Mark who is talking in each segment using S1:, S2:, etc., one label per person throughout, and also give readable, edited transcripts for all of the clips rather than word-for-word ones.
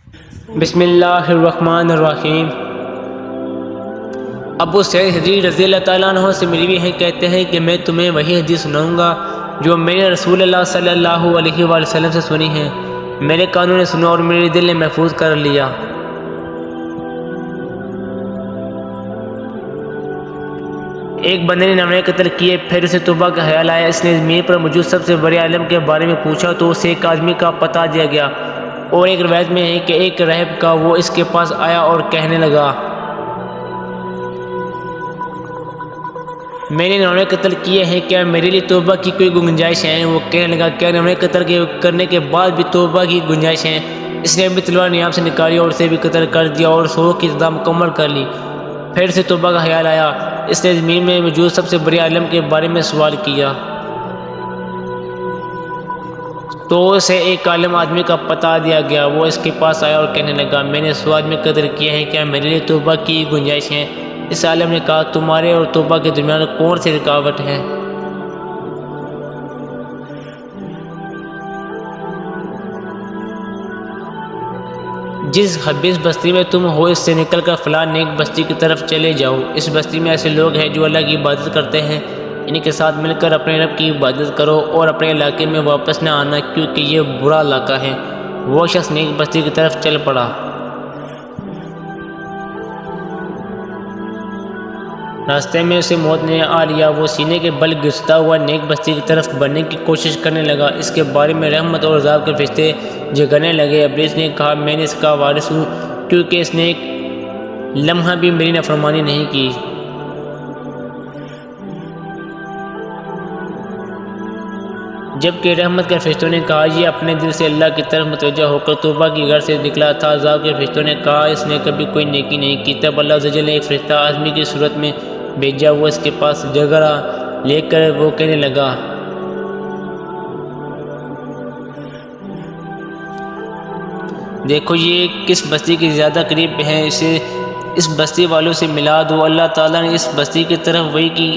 S1: بسم اللہ الرحمن الرحیم۔ ابو سعید خدری رضی اللہ تعالیٰ عنہ سے مروی ہے، کہتے ہیں کہ میں تمہیں وہی حدیث سناؤں گا جو میں نے رسول اللہ صلی اللہ علیہ وآلہ وسلم سے سنی ہے، میرے کانوں نے سنا اور میرے دل نے محفوظ کر لیا۔ ایک بندے نے نمرے قتل کیے، پھر اسے توبہ کا خیال آیا۔ اس نے زمین پر موجود سب سے بڑے عالم کے بارے میں پوچھا تو اسے ایک آدمی کا پتہ دیا گیا، اور ایک روایت میں ہے کہ ایک راہب کا وہ اس کے پاس آیا اور کہنے لگا، میں نے نمرے قتل کیے ہیں، کیا میرے لیے توبہ کی کوئی گنجائش ہے؟ وہ کہنے لگا، کیا نمرے قتل کرنے کے بعد بھی توبہ کی گنجائش ہے؟ اس نے اپنی تلوار نیام سے نکالی اور اسے بھی قتل کر دیا اور 100 کی سزا مکمل کر لی۔ پھر سے توبہ کا خیال آیا، اس نے زمین میں موجود سب سے بڑے عالم کے بارے میں سوال کیا تو اسے ایک عالم آدمی کا پتہ دیا گیا۔ وہ اس کے پاس آیا اور کہنے لگا، میں نے 100 آدمی قتل کیے ہیں، کیا میرے لیے توبہ کی گنجائش ہے؟ اس عالم نے کہا، تمہارے اور توبہ کے درمیان کون سی رکاوٹ ہے؟ جس خبیث بستی میں تم ہو اس سے نکل کر فلاں نیک بستی کی طرف چلے جاؤ۔ اس بستی میں ایسے لوگ ہیں جو اللہ کی عبادت کرتے ہیں، ان کے ساتھ مل کر اپنے رب کی عبادت کرو اور اپنے علاقے میں واپس نہ آنا، کیونکہ یہ برا علاقہ ہے۔ وہ شخص نیک بستی کی طرف چل پڑا۔ راستے میں اسے موت نے آ لیا، وہ سینے کے بل گھستا ہوا نیک بستی کی طرف بڑھنے کی کوشش کرنے لگا۔ اس کے بارے میں رحمت اور عذاب کے فرشتے جگنے لگے۔ ابلیس نے کہا، میں نے اس کا وارث ہوں، کیونکہ اس نے ایک لمحہ بھی میری نافرمانی نہیں کی۔ جبکہ رحمت کے فرشتوں نے کہا، یہ اپنے دل سے اللہ کی طرف متوجہ ہو کر توبہ کی غرض سے نکلا تھا۔ عذاب کے فرشتوں نے کہا، اس نے کبھی کوئی نیکی نہیں کی۔ تب اللہ عز و جل نے ایک فرشتہ آدمی کی صورت میں بھیجا، وہ اس کے پاس جگرا لے کر وہ کہنے لگا، دیکھو یہ کس بستی کے زیادہ قریب ہے، اسے اس بستی والوں سے ملا دو۔ اللہ تعالیٰ نے اس بستی کی طرف وحی کی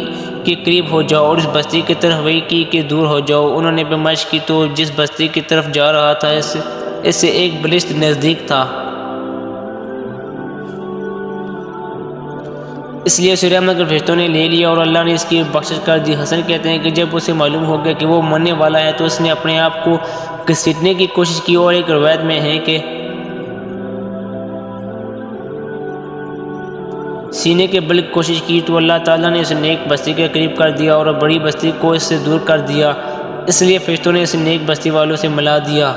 S1: کہ قریب ہو جاؤ، اور اس بستی کی طرف وحی کی کہ دور ہو جاؤ۔ انہوں نے پیمائش کی تو جس بستی کی طرف جا رہا تھا اس سے ایک بلشت نزدیک تھا، اس لیے اسے رحمت کے فرشتوں نے لے لیا اور اللہ نے اس کی بخشش کر دی۔ حسن کہتے ہیں کہ جب اسے معلوم ہو گیا کہ وہ مرنے والا ہے تو اس نے اپنے آپ کو گھسیٹنے کی کوشش کی، اور ایک روایت میں ہے کہ سینے کے بل کوشش کی تو اللہ تعالیٰ نے اسے نیک بستی کے قریب کر دیا اور بڑی بستی کو اس سے دور کر دیا، اس لیے فرشتوں نے اسے نیک بستی والوں سے ملا دیا۔